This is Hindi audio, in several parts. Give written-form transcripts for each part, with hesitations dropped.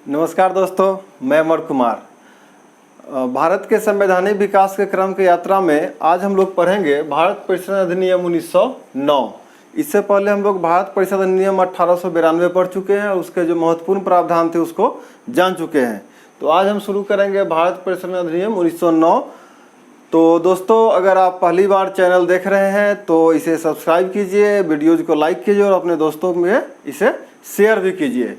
नमस्कार दोस्तों, मैं अमर कुमार। भारत के संवैधानिक विकास के क्रम की यात्रा में आज हम लोग पढ़ेंगे भारत परिषद अधिनियम 1909। इससे पहले हम लोग भारत परिषद अधिनियम 1892 पढ़ चुके हैं और उसके जो महत्वपूर्ण प्रावधान थे उसको जान चुके हैं। तो आज हम शुरू करेंगे भारत परिषद अधिनियम 1909। तो दोस्तों, अगर आप पहली बार चैनल देख रहे हैं तो इसे सब्सक्राइब कीजिए, वीडियोज़ को लाइक कीजिए और अपने दोस्तों में इसे शेयर भी कीजिए।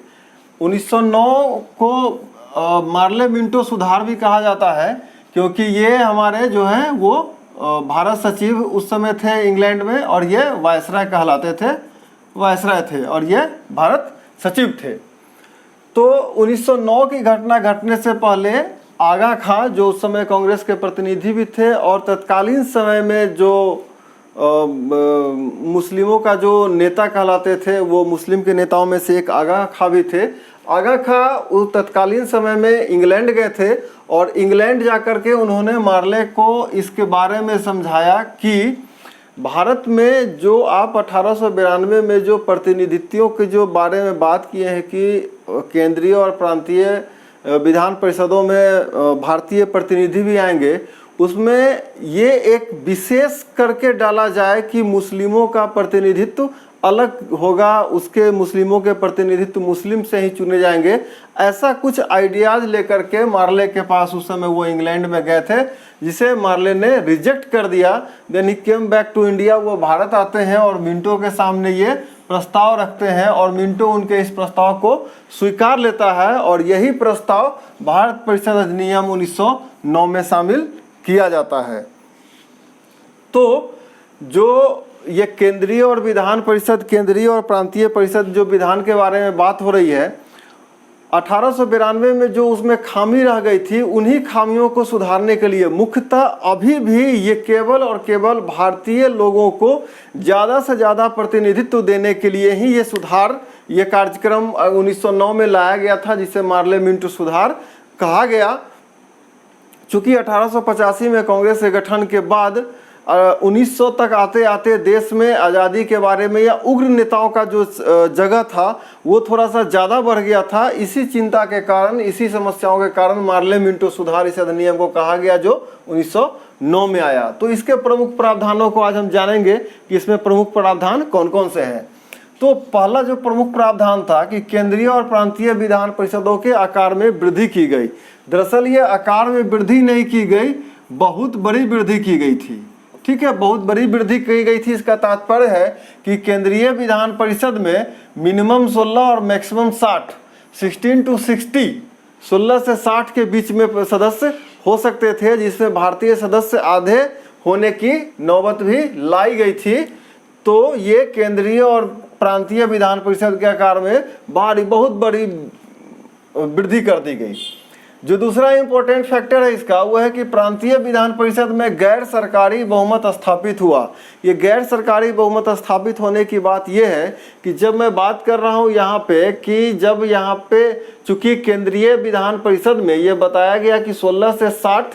1909 को मार्ले मिंटो सुधार भी कहा जाता है, क्योंकि ये हमारे जो हैं वो भारत सचिव उस समय थे इंग्लैंड में, और ये वायसराय कहलाते थे, वायसराय थे और ये भारत सचिव थे। तो 1909 की घटना घटने से पहले आगा खां, जो उस समय कांग्रेस के प्रतिनिधि भी थे और तत्कालीन समय में जो मुस्लिमों का जो नेता कहलाते थे, वो मुस्लिम के नेताओं में से एक आगा खां भी थे। आगा खां उस तत्कालीन समय में इंग्लैंड गए थे और इंग्लैंड जाकर के उन्होंने मार्ले को इसके बारे में समझाया कि भारत में जो आप 1892 में जो प्रतिनिधित्वों के जो बारे में बात किए हैं कि केंद्रीय और प्रांतीय विधान परिषदों में भारतीय प्रतिनिधि भी आएंगे, उसमें ये एक विशेष करके डाला जाए कि मुस्लिमों का प्रतिनिधित्व अलग होगा, उसके मुस्लिमों के प्रतिनिधित्व मुस्लिम से ही चुने जाएंगे। ऐसा कुछ आइडियाज लेकर के मार्ले के पास उस समय वो इंग्लैंड में गए थे, जिसे मार्ले ने रिजेक्ट कर दिया। Then he came back to India. वो भारत आते हैं और मिंटो के सामने ये प्रस्ताव रखते हैं और मिंटो उनके इस प्रस्ताव को स्वीकार लेता है और यही प्रस्ताव भारत परिषद अधिनियम 1909 में शामिल किया जाता है। तो जो ये केंद्रीय और विधान परिषद, केंद्रीय और प्रांतीय परिषद जो विधान के बारे में बात हो रही है, 1892 में जो उसमें खामी रह गई थी, उन्हीं खामियों को सुधारने के लिए मुख्यतः अभी भी ये केवल और केवल भारतीय लोगों को ज़्यादा से ज़्यादा प्रतिनिधित्व देने के लिए ही ये सुधार, ये कार्यक्रम 1909 में लाया गया था, जिसे मार्ले मिंटो सुधार कहा गया। चूँकि 1885 में कांग्रेस के गठन के बाद 1900 तक आते आते देश में आज़ादी के बारे में या उग्र नेताओं का जो जगह था वो थोड़ा सा ज़्यादा बढ़ गया था। इसी चिंता के कारण, इसी समस्याओं के कारण मार्ले मिंटो सुधार इस अधिनियम को कहा गया, जो 1909 में आया। तो इसके प्रमुख प्रावधानों को आज हम जानेंगे कि इसमें प्रमुख प्रावधान कौन कौन से हैं। तो पहला जो प्रमुख प्रावधान था कि केंद्रीय और प्रांतीय विधान परिषदों के आकार में वृद्धि की गई। दरअसल ये आकार में वृद्धि नहीं की गई, बहुत बड़ी वृद्धि की गई थी। ठीक है, बहुत बड़ी वृद्धि की गई थी। इसका तात्पर्य है कि केंद्रीय विधान परिषद में मिनिमम 16 और मैक्सिमम 60, 16 to 60, 16 से 60 के बीच में सदस्य हो सकते थे, जिसमें भारतीय सदस्य आधे होने की नौबत भी लाई गई थी। तो ये केंद्रीय और प्रांतीय विधान परिषद के आकार में बहुत बड़ी वृद्धि कर दी गई। जो दूसरा इंपॉर्टेंट फैक्टर है इसका, वो है कि प्रांतीय विधान परिषद में गैर सरकारी बहुमत स्थापित हुआ। ये गैर सरकारी बहुमत स्थापित होने की बात ये है कि जब मैं बात कर रहा हूँ यहाँ पे कि जब यहाँ पे चूंकि केंद्रीय विधान परिषद में ये बताया गया कि 16 से 60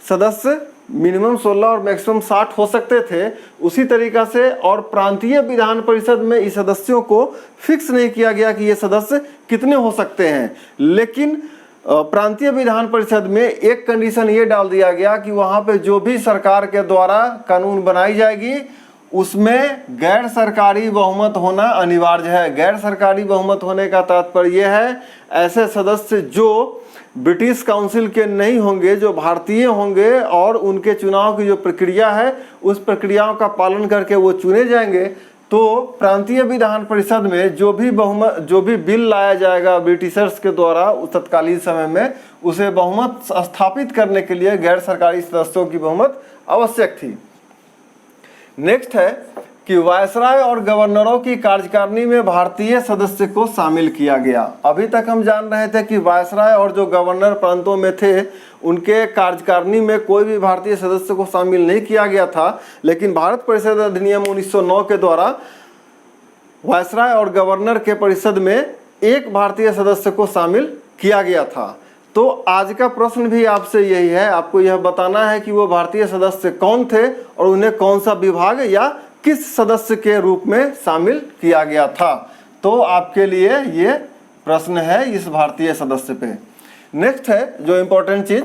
सदस्य, मिनिमम 16 और मैक्सिमम 60 हो सकते थे, उसी तरीक़ा से और प्रांतीय विधान परिषद में इस सदस्यों को फिक्स नहीं किया गया कि ये सदस्य कितने हो सकते हैं। लेकिन प्रांतीय विधान परिषद में एक कंडीशन ये डाल दिया गया कि वहाँ पे जो भी सरकार के द्वारा कानून बनाई जाएगी उसमें गैर सरकारी बहुमत होना अनिवार्य है। गैर सरकारी बहुमत होने का तात्पर्य यह है, ऐसे सदस्य जो ब्रिटिश काउंसिल के नहीं होंगे, जो भारतीय होंगे और उनके चुनाव की जो प्रक्रिया है उस प्रक्रियाओं का पालन करके वो चुने जाएंगे। तो प्रांतीय विधान परिषद में जो भी बिल लाया जाएगा ब्रिटिशर्स के द्वारा उस तत्कालीन समय में, उसे बहुमत स्थापित करने के लिए गैर सरकारी सदस्यों की बहुमत आवश्यक थी। नेक्स्ट है कि वायसराय और गवर्नरों की कार्यकारिणी में भारतीय सदस्य को शामिल किया गया। अभी तक हम जान रहे थे कि वायसराय और जो गवर्नर प्रांतों में थे उनके कार्यकारिणी में कोई भी भारतीय सदस्य को शामिल नहीं किया गया था, लेकिन भारत परिषद अधिनियम 1909 के द्वारा वायसराय और गवर्नर के परिषद में एक भारतीय सदस्य को शामिल किया गया था। तो आज का प्रश्न भी आपसे यही है, आपको यह बताना है कि वो भारतीय सदस्य कौन थे और उन्हें कौन सा विभाग या किस सदस्य के रूप में शामिल किया गया था। तो आपके लिए ये प्रश्न है इस भारतीय सदस्य पे। नेक्स्ट है जो इम्पोर्टेंट चीज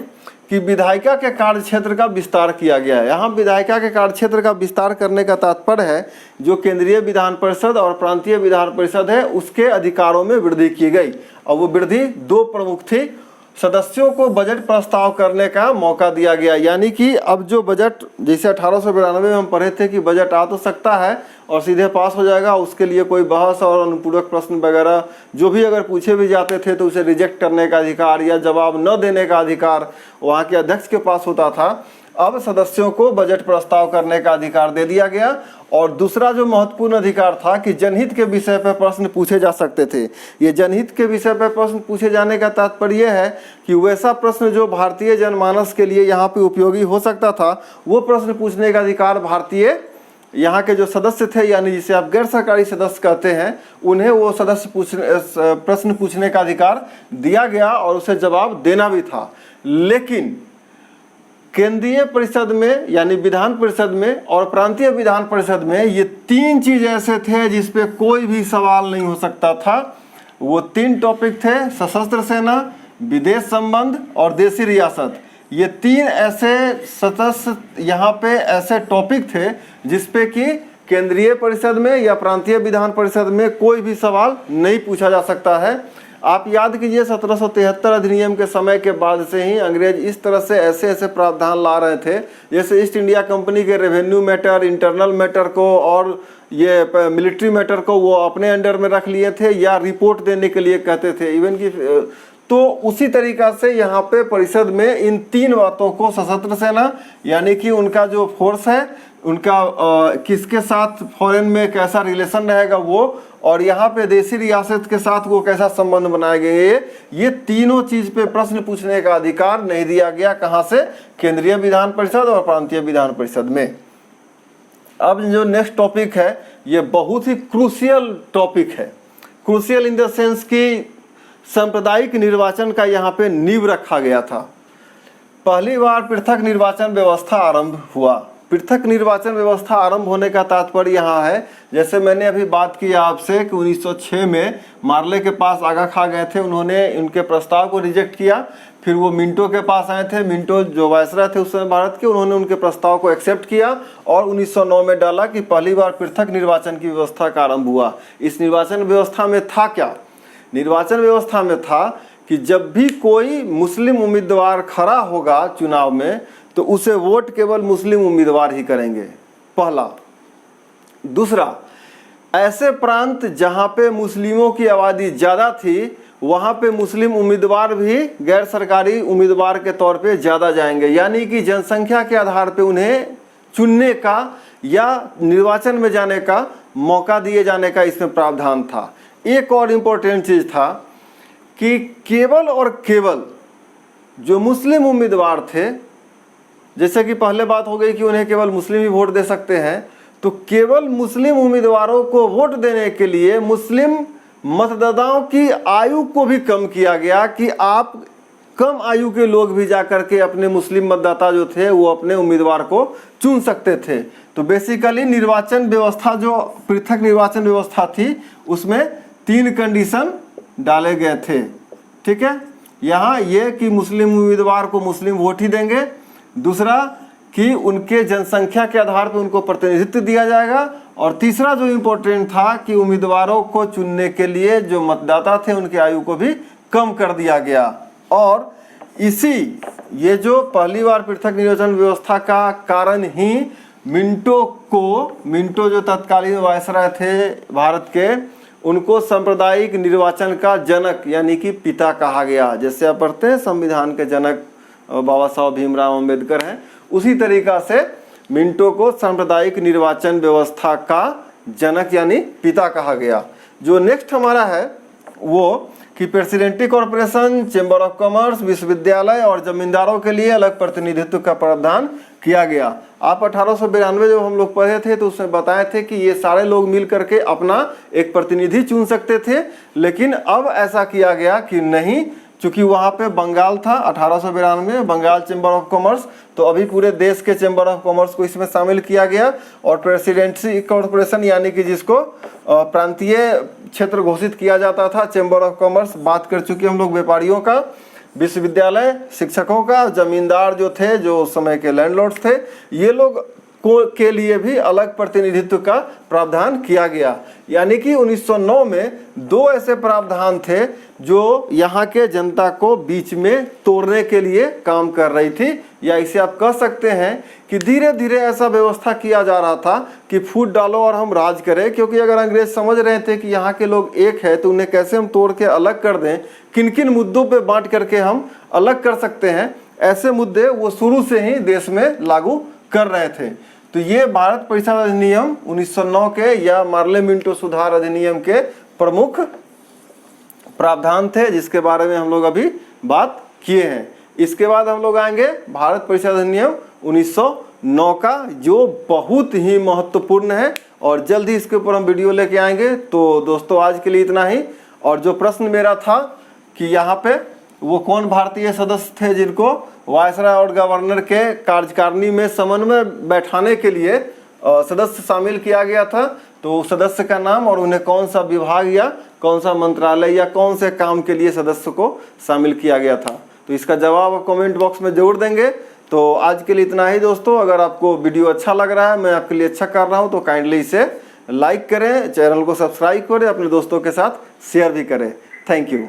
कि विधायिका के कार्य क्षेत्र का विस्तार किया गया है। यहाँ विधायिका के कार्य क्षेत्र का विस्तार करने का तात्पर्य है जो केंद्रीय विधान परिषद और प्रांतीय विधान परिषद है उसके अधिकारों में वृद्धि की गई। और वो वृद्धि दो प्रमुख थी, सदस्यों को बजट प्रस्ताव करने का मौका दिया गया, यानी कि अब जो बजट जैसे 1892 में हम पढ़े थे कि बजट आ तो सकता है और सीधे पास हो जाएगा, उसके लिए कोई बहस और अनुपूरक प्रश्न वगैरह जो भी अगर पूछे भी जाते थे तो उसे रिजेक्ट करने का अधिकार या जवाब न देने का अधिकार वहाँ के अध्यक्ष के पास होता था। अब सदस्यों को बजट प्रस्ताव करने का अधिकार दे दिया गया। और दूसरा जो महत्वपूर्ण अधिकार था कि जनहित के विषय पर प्रश्न पूछे जा सकते थे। ये जनहित के विषय पर प्रश्न पूछे जाने का तात्पर्य है कि वैसा प्रश्न जो भारतीय जनमानस के लिए यहाँ पे उपयोगी हो सकता था वो प्रश्न पूछने का अधिकार भारतीय यहाँ के जो सदस्य थे, यानी जिसे आप गैर सरकारी सदस्य कहते हैं, उन्हें वो प्रश्न पूछने का अधिकार दिया गया और उसे जवाब देना भी था। लेकिन केंद्रीय परिषद में यानी विधान परिषद में और प्रांतीय विधान परिषद में ये तीन चीज ऐसे थे जिस पे कोई भी सवाल नहीं हो सकता था। वो तीन टॉपिक थे, सशस्त्र सेना, विदेश संबंध और देशी रियासत। ये तीन ऐसे सदस्य यहाँ पे ऐसे टॉपिक थे जिसपे कि केंद्रीय परिषद में या प्रांतीय विधान परिषद में कोई भी सवाल नहीं पूछा जा सकता है। आप याद कीजिए 1773 अधिनियम के समय के बाद से ही अंग्रेज इस तरह से ऐसे प्रावधान ला रहे थे, जैसे ईस्ट इंडिया कंपनी के रेवेन्यू मैटर, इंटरनल मैटर को और ये मिलिट्री मैटर को वो अपने अंडर में रख लिए थे या रिपोर्ट देने के लिए कहते थे इवन कि। तो उसी तरीका से यहाँ पे परिषद में इन तीन बातों को, सशस्त्र सेना यानी कि उनका जो फोर्स है उनका किसके साथ फॉरेन में कैसा रिलेशन रहेगा वो, और यहाँ पे देशी रियासत के साथ वो कैसा संबंध बनाएंगे, ये तीनों चीज पे प्रश्न पूछने का अधिकार नहीं दिया गया। कहाँ से? केंद्रीय विधान परिषद और प्रांतीय विधान परिषद में। अब जो नेक्स्ट टॉपिक है ये बहुत ही क्रूशियल टॉपिक है। क्रूशियल इन द सेंस कि सांप्रदायिक निर्वाचन का यहाँ पे नींव रखा गया था। पहली बार पृथक निर्वाचन व्यवस्था आरंभ हुआ। पृथक निर्वाचन व्यवस्था आरंभ होने का तात्पर्य यहाँ है, जैसे मैंने अभी बात की आपसे कि 1906 में मार्ले के पास आगा खा गए थे, उन्होंने उनके प्रस्ताव को रिजेक्ट किया। फिर वो मिंटो के पास आए थे, मिंटो जो वायसराय थे उस समय भारत के, उन्होंने उनके प्रस्ताव को एक्सेप्ट किया और 1909 में डाला कि पहली बार पृथक निर्वाचन की व्यवस्था का आरंभ हुआ। इस निर्वाचन व्यवस्था में था क्या? निर्वाचन व्यवस्था में था कि जब भी कोई मुस्लिम उम्मीदवार खड़ा होगा चुनाव में तो उसे वोट केवल मुस्लिम उम्मीदवार ही करेंगे, पहला। दूसरा, ऐसे प्रांत जहां पे मुस्लिमों की आबादी ज़्यादा थी वहां पे मुस्लिम उम्मीदवार भी गैर सरकारी उम्मीदवार के तौर पे ज़्यादा जाएंगे, यानी कि जनसंख्या के आधार पे उन्हें चुनने का या निर्वाचन में जाने का मौका दिए जाने का इसमें प्रावधान था। एक और इम्पोर्टेंट चीज़ था कि केवल और केवल जो मुस्लिम उम्मीदवार थे, जैसे कि पहले बात हो गई कि उन्हें केवल मुस्लिम ही वोट दे सकते हैं, तो केवल मुस्लिम उम्मीदवारों को वोट देने के लिए मुस्लिम मतदाताओं की आयु को भी कम किया गया कि आप कम आयु के लोग भी जाकर के अपने मुस्लिम मतदाता जो थे वो अपने उम्मीदवार को चुन सकते थे। तो बेसिकली निर्वाचन व्यवस्था जो पृथक निर्वाचन व्यवस्था थी उसमें तीन कंडीशन डाले गए थे, ठीक है। यहाँ ये कि मुस्लिम उम्मीदवार को मुस्लिम वोट ही देंगे, दूसरा कि उनके जनसंख्या के आधार पर उनको प्रतिनिधित्व दिया जाएगा, और तीसरा जो इम्पोर्टेंट था कि उम्मीदवारों को चुनने के लिए जो मतदाता थे उनकी आयु को भी कम कर दिया गया। और इसी ये जो पहली बार पृथक निर्वाचन व्यवस्था का कारण ही मिंटो जो तत्कालीन वायसराय थे भारत के, उनको सांप्रदायिक निर्वाचन का जनक यानी कि पिता कहा गया। जैसे आप पढ़ते हैं संविधान के जनक बाबा साहब भीमराव अम्बेडकर हैं, उसी तरीका से मिंटो को सांप्रदायिक निर्वाचन व्यवस्था का जनक यानी पिता कहा गया। जो नेक्स्ट हमारा है वो कि प्रेसिडेंटी कॉरपोरेशन, चेंबर ऑफ कॉमर्स, विश्वविद्यालय और जमींदारों के लिए अलग प्रतिनिधित्व का प्रावधान किया गया। आप 1892 जब हम लोग पढ़े थे तो उसमें बताए थे कि ये सारे लोग मिल करके अपना एक प्रतिनिधि चुन सकते थे, लेकिन अब ऐसा किया गया कि नहीं, चूंकि वहाँ पे बंगाल था 1892 में बंगाल चैम्बर ऑफ कॉमर्स, तो अभी पूरे देश के चैम्बर ऑफ कॉमर्स को इसमें शामिल किया गया। और प्रेसिडेंसी कॉर्पोरेशन यानी कि जिसको प्रांतीय क्षेत्र घोषित किया जाता था, चैम्बर ऑफ कॉमर्स बात कर चुके हम लोग, व्यापारियों का, विश्वविद्यालय, शिक्षकों का, जमींदार जो थे, जो उस समय के लैंडलॉर्ड्स थे, ये लोग के लिए भी अलग प्रतिनिधित्व का प्रावधान किया गया। यानी कि 1909 में दो ऐसे प्रावधान थे जो यहाँ के जनता को बीच में तोड़ने के लिए काम कर रही थी, या इसे आप कह सकते हैं कि धीरे धीरे ऐसा व्यवस्था किया जा रहा था कि फूट डालो और हम राज करें। क्योंकि अगर अंग्रेज समझ रहे थे कि यहाँ के लोग एक है तो उन्हें कैसे हम तोड़ के अलग कर दें, किन किन मुद्दों पे बांट करके हम अलग कर सकते हैं, ऐसे मुद्दे वो शुरू से ही देश में लागू कर रहे थे। तो ये भारत परिषद अधिनियम 1909 के या मार्ले मिंटो सुधार अधिनियम के प्रमुख प्रावधान थे, जिसके बारे में हम लोग अभी बात किए हैं। इसके बाद हम लोग आएंगे भारत परिषद अधिनियम 1909 का, जो बहुत ही महत्वपूर्ण है और जल्द ही इसके ऊपर हम वीडियो लेके आएंगे। तो दोस्तों आज के लिए इतना ही। और जो प्रश्न मेरा था कि यहाँ पे वो कौन भारतीय सदस्य थे जिनको वायसराय और गवर्नर के कार्यकारिणी में समन्वय बैठाने के लिए सदस्य शामिल किया गया था, तो सदस्य का नाम और उन्हें कौन सा विभाग या कौन सा मंत्रालय या कौन से काम के लिए सदस्य को शामिल किया गया था, तो इसका जवाब कमेंट बॉक्स में जरूर देंगे। तो आज के लिए इतना ही दोस्तों। अगर आपको वीडियो अच्छा लग रहा है, मैं आपके लिए अच्छा कर रहा हूँ, तो काइंडली इसे लाइक करें, चैनल को सब्सक्राइब करें, अपने दोस्तों के साथ शेयर भी करें। Thank you.